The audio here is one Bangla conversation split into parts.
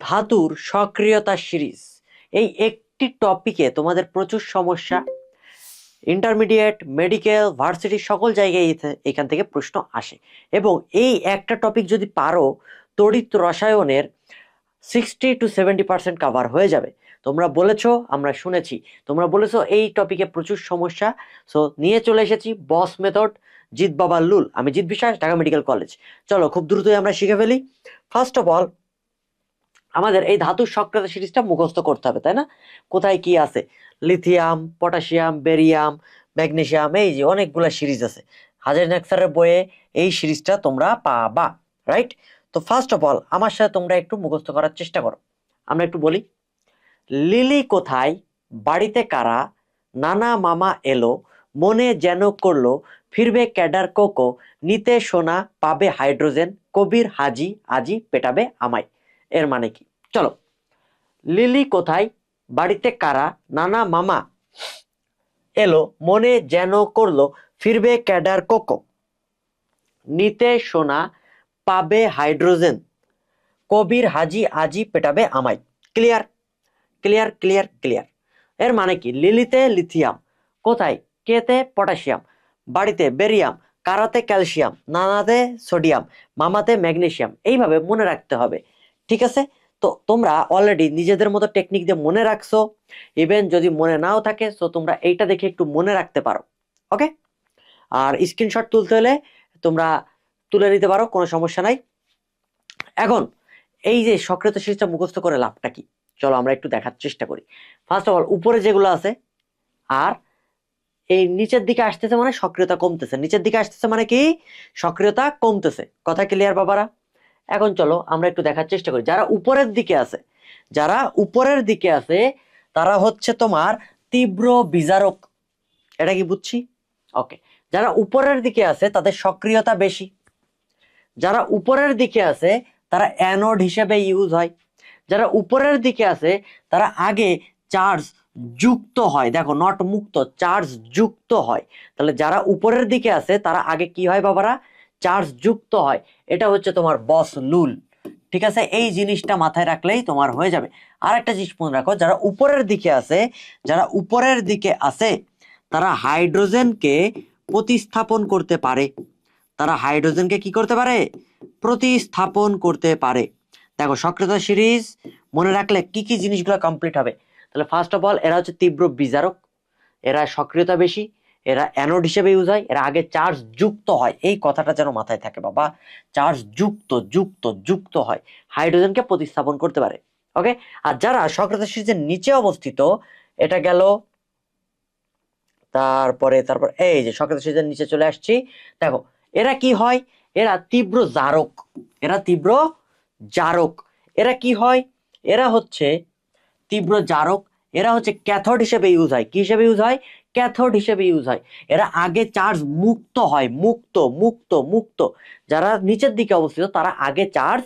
ধাতুর সক্রিয়তা সিরিজ, এই একটি টপিকে তোমাদের প্রচুর সমস্যা। ইন্টারমিডিয়েট, মেডিকেল, ভার্সিটি সকল জায়গায় এখান থেকে প্রশ্ন আসে। এবং এই একটা টপিক যদি পারো, তড়িৎ রসায়নের 60-70% কাভার হয়ে যাবে। তোমরা বলেছো, আমরা শুনেছি, তোমরা বলেছো এই টপিকে প্রচুর সমস্যা। সো নিয়ে চলে এসেছি বস মেথড, জিৎ বাবা লুল। আমি জিৎ বিশ্বাস, ঢাকা মেডিকেল কলেজ। চলো খুব দ্রুতই আমরা শিখে ফেলি। ফার্স্ট অফ অল, আমাদের এই ধাতুর সক্রিয়তা সিরিজটা মুখস্থ করতে হবে, তাই না? কোথায় কি আছে, লিথিয়াম, পটাশিয়াম, বেরিয়াম, ম্যাগনেসিয়াম, এই যে অনেকগুলা সিরিজ আছে। হাজার স্যারের বইয়ে এই সিরিজটা তোমরা পাবা, রাইট? তো ফার্স্ট অফ অল আমার সাথে তোমরা একটু মুখস্থ করার চেষ্টা করো। আমরা একটু বলি, লিলি কোথায়, বাড়িতে কারা, নানা মামা এলো, মনে যেন করলো, ফিরবে ক্যাডার কোকো, নিতে সোনা পাবে হাইড্রোজেন, কবির হাজি আজি পেটাবে আমায়। এর মানে কি? চলো, লিলি কোথায়, বাড়িতে কারা, নানা মামা এলো, মনে যেন করলো, ফিরবে ক্যাডার কোকো, নিতে সোনা পাবে হাইড্রোজেন, কবির হাজি আজি পেটাবে আমায়। Clear clear clear clear. এর মানে কি? লিলিতে লিথিয়াম, কোথায়, কেতে পটাশিয়াম, বাড়িতে বেরিয়াম, কারাতে ক্যালসিয়াম, নানাতে সোডিয়াম, মামাতে ম্যাগনেসিয়াম। এইভাবে মনে রাখতে হবে, ঠিক আছে? তো তোমরা অলরেডি নিজেদের মতো টেকনিক দিয়ে মনে রাখছো। ইভেন যদি মনে নাও থাকে, তো তোমরা এইটা দেখে একটু মনে রাখতে পারো। ওকে, আর স্ক্রিনশট তুলতে হলে তোমরা তুলে নিতে পারো, কোনো সমস্যা নাই। এখন এই যে সক্রিয়তা সিরিজটা মুখস্থ করে লাভটা কি, চলো আমরা একটু দেখার চেষ্টা করি। ফার্স্ট অফ অল, উপরে যেগুলো আছে আর এই নিচের দিকে আসতেছে মানে সক্রিয়তা কমতেছে, নিচের দিকে আসতেছে মানে কি সক্রিয়তা কমতেছে। কথা ক্লিয়ার বাবারা? এখন চলো আমরা একটু দেখার চেষ্টা করি। যারা উপরের দিকে আছে, যারা উপরের দিকে আছে তারা হচ্ছে তোমার তীব্র বিজারক। এটা কি বুঝছি? ওকে। যারা উপরের দিকে আছে তাদের সক্রিয়তা বেশি। যারা উপরের দিকে আছে তারা অ্যানোড হিসেবে ইউজ হয়। যারা উপরের দিকে আছে তারা আগে চার্জ যুক্ত হয়, দেখো নট মুক্ত, চার্জ যুক্ত হয়। তাহলে যারা উপরের দিকে আছে তারা আগে কি হয় বাবারা? চার্জ যুক্ত হয়। এটা হচ্ছে তোমার বস লুল, ঠিক আছে? এই জিনিসটা মাথায় রাখলেই তোমার হয়ে যাবে। আর একটা জিনিস মনে রাখো, যারা উপরের দিকে আছে, যারা উপরের দিকে আছে তারা হাইড্রোজেনকে প্রতিস্থাপন করতে পারে। তারা হাইড্রোজেনকে কি করতে পারে? প্রতিস্থাপন করতে পারে। দেখো সক্রিয়তা সিরিজ মনে রাখলে কি কি জিনিসগুলো কমপ্লিট হবে। তাহলে ফার্স্ট অফ অল, এরা হচ্ছে তীব্র বিজারক, এরা সক্রিয়তা বেশি, এরা অ্যানোড হিসেবে ইউজ হয়, এরা আগে চার্জ যুক্ত হয়। এই কথাটা যেন মাথায় থাকে বাবা, চার্জ যুক্ত যুক্ত যুক্ত হয়, হাইড্রোজেনকে প্রতিস্থাপন করতে পারে। ওকে। আর যারা সক্রিয়তা সিরিজের নিচে অবস্থিত, এটা গেল, তারপরে তারপর এই যে সক্রিয়তা সিরিজের নিচে চলে আসছি, দেখো এরা কি হয়? এরা তীব্র জারক, এরা তীব্র জারক। এরা কি হয়? এরা হচ্ছে তীব্র জারক, এরা হচ্ছে ক্যাথোড হিসেবে ইউজ হয়। কি হিসেবে ইউজ হয়? ক্যাথোড হিসেবে ইউজ হয়। এরা আগে চার্জ মুক্ত হয়, মুক্ত মুক্ত মুক্ত। যারা নিচের দিকে অবস্থিত তারা আগে চার্জ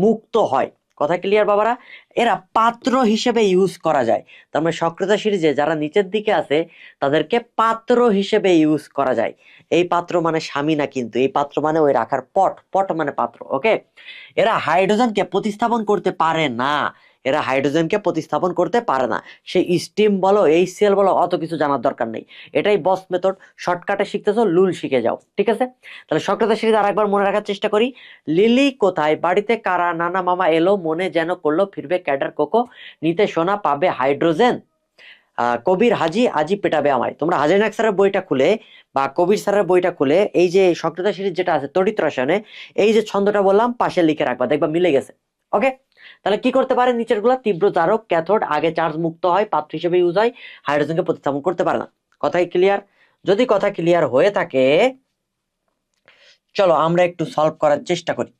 মুক্ত হয়। কথা ক্লিয়ার বাবারা? এরা পাত্র হিসেবে ইউজ করা যায়। তার মানে সক্রিয়তা সিরিজে যারা নিচের দিকে আছে তাদেরকে পাত্র হিসেবে ইউজ করা যায়। এই পাত্র মানে স্বামী না, কিন্তু এই পাত্র মানে ওই রাখার পট, পট মানে পাত্র। ওকে। এরা হাইড্রোজেনকে প্রতিস্থাপন করতে পারে না, এরা হাইড্রোজেনকে প্রতিস্থাপন করতে পারে না। সেই স্টিম বলো, এই সেল বলো, অত কিছু জানার দরকার নেই। এটাই বস মেথড। শর্টকাটে শিখতেছো, লুল শিখে যাও, ঠিক আছে? তাহলে সক্রিয়তা সিরিজ আরেকবার মনে রাখার চেষ্টা করি। লিলি কোথায়, বাড়িতে কারা, নানা মামা এলো, মনে যেন করলো, ফিরবে ক্যাডার কোকো, নিতে সোনা পাবে হাইড্রোজেন, কবির হাজি আজি পেটাবে আমায়। তোমরা হাজি নায়ক স্যারের বইটা খুলে বা কবির স্যারের বইটা খুলে এই যে সক্রিয়তা সিরিজ যেটা আছে তড়িৎ রসায়নে, এই যে ছন্দটা বললাম পাশে লিখে রাখবা, দেখবা মিলে গেছে। ওকে। তাহলে কি করতে পারে? নিচের গুলা তীব্র জারক, ক্যাথোড, আগে চার্জ মুক্ত হয়, পাত্র হিসেবে ইউজ হয়, হাইড্রোজেনকে প্রতিস্থাপন করতে পারে না। কথাই ক্লিয়ার? যদি কথা ক্লিয়ার হয়ে থাকে, চলো আমরা একটু সলভ করার চেষ্টা করি।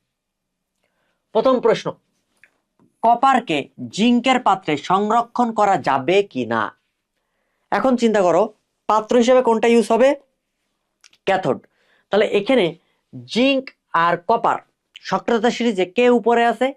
প্রথম প্রশ্ন, কপারকে জিঙ্কের পাত্রে সংরক্ষণ করা যাবে কি না? এখন চিন্তা করো, পাত্র হিসেবে কোনটা ইউজ হবে? ক্যাথোড। তাহলে এখানে জিঙ্ক আর কপার, সক্রিয়তা সিরিজে কে উপরে আছে?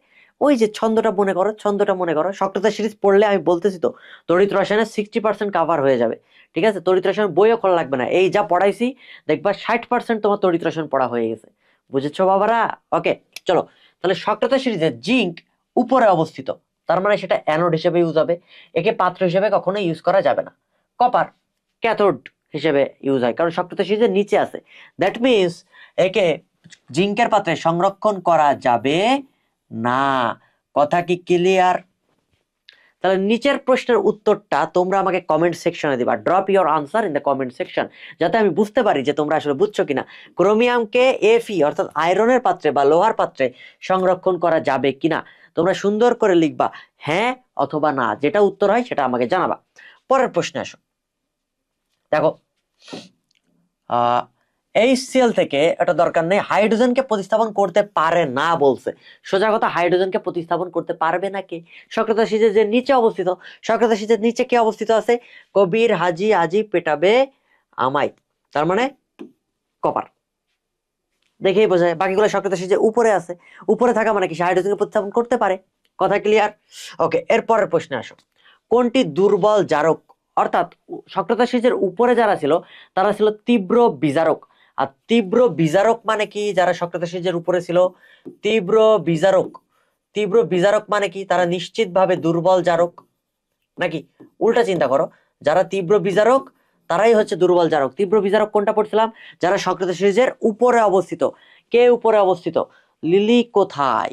ওই যে ছন্দটা মনে করো, ছন্দটা মনে করো। সক্রিয়তা সিরিজ পড়লে আমি বলতেছি তো, তড়িৎ রসায়নের 60% কাভার হয়ে যাবে, ঠিক আছে? তড়িৎ রসায়ন বইও খোলা লাগবে না, এই যা পড়াইছি দেখবা 60% তোমার তড়িৎ রসায়ন পড়া হয়ে গেছে। বুঝেছো বাবারা? ওকে, চলো। তাহলে সক্রিয়তা সিরিজে জিঙ্ক উপরে অবস্থিত, তার মানে সেটা অ্যানোড হিসেবে ইউজ হবে। একে পাত্র হিসেবে কখনো ইউজ করা যাবে না। কপার ক্যাথোড হিসেবে ইউজ হয়, কারণ সক্রিয়তা সিরিজের নিচে আছে। দ্যাট মিনস একে জিঙ্কের পাত্রে সংরক্ষণ করা যাবে না। কথা কি ক্লিয়ার? তাহলে নিচের প্রশ্নের উত্তরটা তোমরা আমাকে কমেন্ট সেকশনে দিবা। Drop your answer in the comment section, যাতে আমি বুঝতে পারি যে তোমরা আসলে বুঝছো কিনা। ক্রোমিয়ামকে এফই অর্থাৎ আয়রনের পাত্রে বা লোহার পাত্রে সংরক্ষণ করা যাবে কিনা তোমরা সুন্দর করে লিখবা, হ্যাঁ অথবা না, যেটা উত্তর হয় সেটা আমাকে জানাবা। পরের প্রশ্নে আসো। দেখো HCl থেকে, এটা দরকার নেই, হাইড্রোজেনকে প্রতিস্থাপন করতে পারে না বলছে। সোজা কথা, হাইড্রোজেনকে প্রতিস্থাপন করতে পারবে না কে? সক্রিয়তা সিরিজের যে নিচে অবস্থিত। সক্রিয়তা সিরিজের নিচে কে অবস্থিত আছে? কবির, হাজি, আজি, পেটাবে, আমাই, তার মানে কপার। দেখেই বোঝা যায়। বাকিগুলো সক্রিয়তা সিরিজের উপরে আছে, উপরে থাকা মানে কি সে হাইড্রোজেনকে প্রতিস্থাপন করতে পারে। কথা ক্লিয়ার? ওকে, এরপরের প্রশ্নে আসো। কোনটি দুর্বল জারক? অর্থাৎ সক্রিয়তা সিরিজের উপরে যারা ছিল তারা ছিল তীব্র বিজারক। আর তীব্র বিজারক মানে কি? যারা সক্রিয়তা সিরিজের উপরে ছিল তীব্র বিজারক, তীব্র বিজারক মানে কি? তারা নিশ্চিতভাবে দুর্বল জারক। নাকি উল্টা চিন্তা করো, যারা তীব্র বিজারক তারাই হচ্ছে দুর্বল জারক। তীব্র বিজারক কোনটা পড়ছিলাম? যারা সক্রিয়তা সিরিজের উপরে অবস্থিত। কে উপরে অবস্থিত? লিলি কোথায়?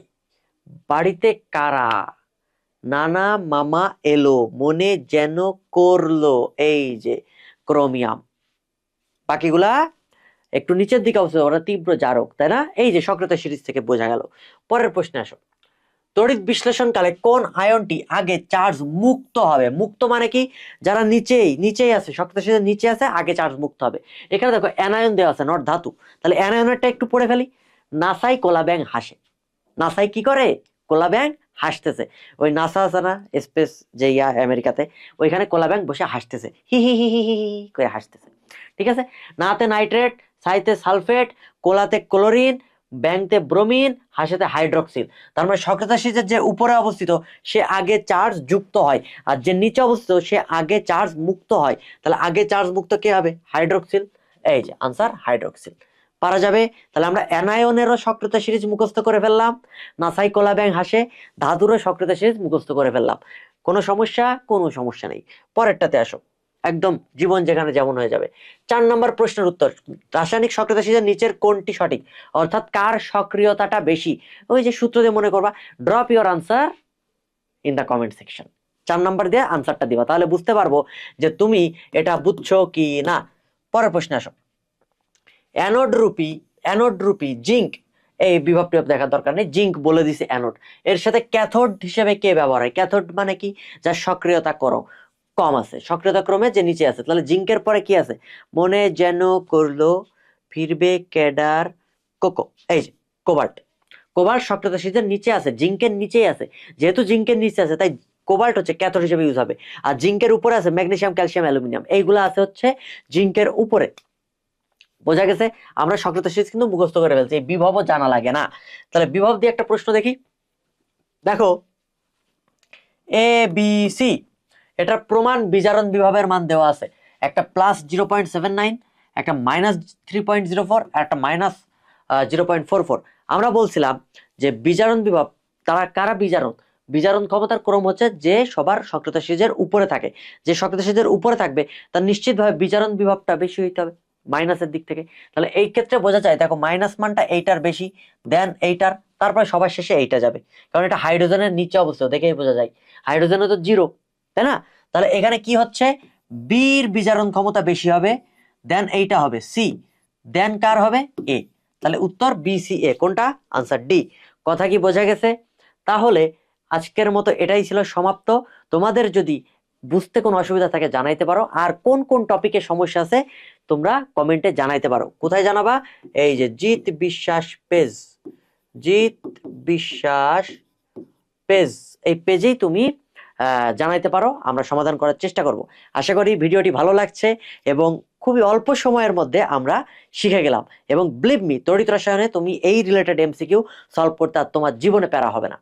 বাড়িতে কারা? নানা মামা এলো, মনে যেন করলো, এই যে ক্রোমিয়াম। বাকিগুলা একটু নিচের দিকে অবস্থিত, ওরা তীব্র জারক, তাই না? এই যে সক্রিয়তা সিরিজ থেকে বোঝা গেল। পরের প্রশ্নে আসো। তড়িৎ বিশ্লেষণকালে কোন আয়নটি আগে চার্জ মুক্ত হবে? মুক্ত মানে কি? যারা নিচেই আছে, সক্রিয়তা সিরিজের নিচে আছে, আগে চার্জ মুক্ত হবে। এখানে দেখো অ্যানায়ন দেওয়া আছে, নট ধাতু। তাহলে অ্যানায়নেরটা একটু পড়ে ফেলি। নাসাই কোলা ব্যাং হাসে। নাসাই কি করে? কোলা ব্যাং হাসতেছে। ওই নাসা আছে না, স্পেস যে আমেরিকাতে, ওইখানে কোলা ব্যাং বসে হাসতেছে, হি হি হি হি হি হি করে হাসতেছে। ঠিক আছে? নাতে নাইট্রেট, সাইতে সালফেট, কোলাতে ক্লোরিন, ব্যাংতে ব্রোমিন, হাসেতে হাইড্রক্সিল। তার মানে সক্রিয়তা সিরিজের যে উপরে অবস্থিত সে আগে চার্জ যুক্ত হয়, আর যে নিচে অবস্থিত সে আগে চার্জ মুক্ত হয়। তাহলে আগে চার্জ মুক্ত কে হবে? হাইড্রক্সিল। এই যে আনসার হাইড্রক্সিল। পারা যাবে? তাহলে আমরা অ্যানায়নেরও সক্রিয়তা সিরিজ মুখস্থ করে ফেললাম, নাসাই কোলা ব্যাং হাসে, ধাতুরও সক্রিয়তা সিরিজ মুখস্থ করে ফেললাম। কোনো সমস্যা? কোনো সমস্যা নেই। পরেরটাতে আসো, একদম জীবন যেখানে যেমন হয়ে যাবে। 4 নম্বর প্রশ্নের উত্তর, রাসায়নিক সক্রিয়তা সিরিজের নিচের কোনটি সঠিক? অর্থাৎ কার সক্রিয়তাটা বেশি? ওই যে সূত্র দিয়ে মনে করবা। Drop your answer in the comment section. 4 number দিয়ে আনসারটা দিবা, তাহলে বুঝতে পারবো যে তুমি এটা বুঝছো কি না। পরের প্রশ্নে আসো। অ্যানোড রূপী জিঙ্ক, এই বিভব টিভব দেখার দরকার নেই, জিঙ্ক বলে দিছে অ্যানোড। এর সাথে ক্যাথোড হিসেবে কে ব্যবহার হয়? ক্যাথোড মানে কি? যার সক্রিয়তা কম আছে, সক্রিয়তা ক্রমে যে নিচে আছে। তাহলে জিঙ্কের পরে কি আছে? মনে যেন করলো, ফিরবে ক্যাডার, কোকো, এই যে কোবাল্ট। কোবাল্ট সক্রিয়তা সিরিজের নিচে আছে, জিঙ্কের নিচেই আছে। যেহেতু জিঙ্কের নিচে আছে তাই কোবাল্ট হচ্ছে ক্যাথোড হিসেবে ইউজ হবে। আর জিঙ্কের উপরে আছে ম্যাগনেসিয়াম, ক্যালসিয়াম, অ্যালুমিনিয়াম, এইগুলো আছে হচ্ছে জিঙ্কের উপরে। বোঝা গেছে? আমরা সক্রিয়তা সিরিজ কিন্তু মুখস্থ করে ফেলছি, এই বিভবও জানা লাগে না। তাহলে বিভব দিয়ে একটা প্রশ্ন দেখি। দেখো ABC, এটার প্রমাণ বিজারণ বিভবের মান দেওয়া আছে, একটা +0.79, একটা -3.04, আর একটা -0.44। আমরা বলছিলাম যে বিজারণ বিভব, তারা কারা বিজারণ? বিজারণ ক্ষমতার ক্রম হচ্ছে যে সবার সক্রিয়তা সিরিজের উপরে থাকে। যে সক্রিয়তা সিরিজের উপরে থাকবে তার নিশ্চিতভাবে বিজারণ বিভবটা বেশি হইতে হবে মাইনাসের দিক থেকে। তাহলে এই ক্ষেত্রে বোঝা যায়, দেখো মাইনাস মানটা এইটার বেশি দেন এইটার, তারপরে সবার শেষে এইটা যাবে, কারণ এটা হাইড্রোজেনের নিচে অবস্থিত, দেখেই বোঝা যায়। হাইড্রোজেনে তো 0, তাই না? তাহলে এখানে কি হচ্ছে? বির বিজারণ ক্ষমতা বেশি হবে, দেন এইটা হবে সি, দেন কার হবে? এ। তাহলে উত্তর BCA। কোনটা? Answer D. কথা কি বোঝা গেছে? তাহলে আজকের মতো এটাই ছিল সমাপ্ত। তোমাদের যদি বুঝতে কোনো অসুবিধা থাকে জানাইতে পারো, আর কোন কোন টপিকে সমস্যা আছে তোমরা কমেন্টে জানাইতে পারো। কোথায় জানাবা? এই যে জিৎ বিশ্বাস পেজ, জিৎ বিশ্বাস পেজ, এই পেজেই তুমি জানাইতে পারো, আমরা সমাধান করার চেষ্টা করব। আশা করি ভিডিওটি ভালো লাগছে এবং খুবই অল্প সময়ের মধ্যে আমরা শিখে গেলাম। এবং বিলিভ মি, তড়িৎ রসায়নে তুমি এই রিলেটেড MCQ সলভ করতে আর তোমার জীবনে প্যারা হবে না।